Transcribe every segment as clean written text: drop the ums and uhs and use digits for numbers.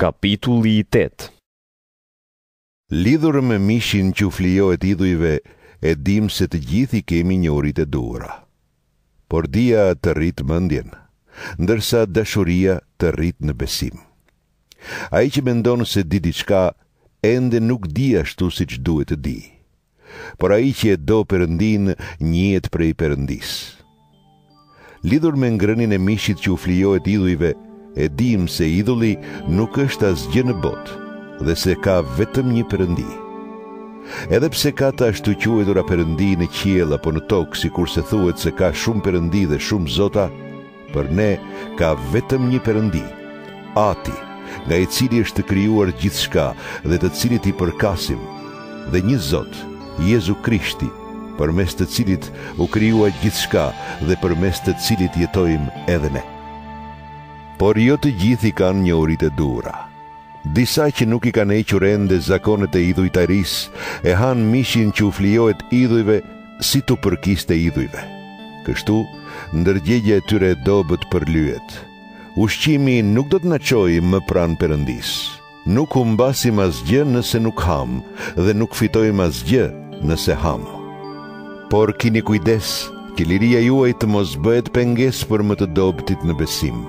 Kapitulli 8. Lidhur me mishin që u flijohet idhujve, e dim se të gjithi kemi njorit e duhura. Por dia të rrit mendjen, ndërsa dashuria të rrit në besim. Ai që mendon se di diçka, ende nuk di ashtu siç duhet të di. Por ai që e do Perëndin, njihet prej Perëndis. Lidhur me ngrënien e mishit që u flijohet idhujve, e dim se idhulli nuk është asgjë në botë, dhe se ka vetëm një Perëndi. Edhe pse ka të ashtu quajtura Perëndi në qiell apo në tokë, sikur se thuhet se ka shumë Perëndi dhe shumë zota, për ne ka vetëm një Perëndi, Ati, nga i cili është krijuar gjithçka dhe të cilit i përkasim, dhe një Zot, Jezu Krishti, përmes të cilit u krijua gjithçka dhe përmes të cilit jetojmë edhe ne. Por jo të gjithi kanë njohuritë e duhura. Disa që nuk i kanë hequr ende zakonet e idhujtarisë, e han mishin që u flijohet idhujve si tu përkiste idhujve. Kështu, ndërgjegja e tyre e dobët përlyhet. Ushqimi nuk do të na çojë më pranë Perëndis. Nuk humbasim asgjë nëse nuk ham, dhe nuk fitojmë asgjë nëse ham. Por kini kujdes që liria juaj të mos bëhet pengesë për më të dobëtit në besim.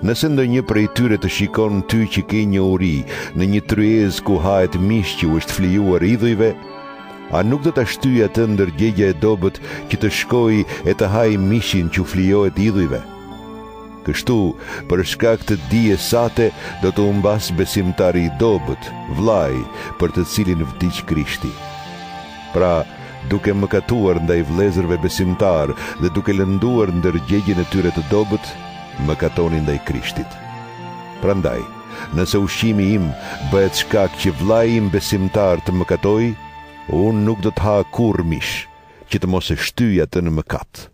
Nëse ndonjë prej tyre të shikon ty që ke njohuri në një tryezë ku hahet mish që u është flijuar idhujve, a nuk do ta shtyjë atë ndërgjegja e dobët që të shkojë e të hajë mishin që u flijohet idhujve? Kështu, për shkak të dijes sate, do të humbas besimtari i dobët, vllai, për të cilin vdiq Krishti. Pra, duke mëkatuar ndaj vëllezërve besimtar dhe duke lënduar ndërgjegjen e tyre të dobët, mëkatoni ndaj Krishtit. Prandaj, nëse ushqimi im bëhet shkak që vllai im besimtar të mëkatojë, unë nuk do të ha kurrë mish, që të mos e shtyj atë në mëkat.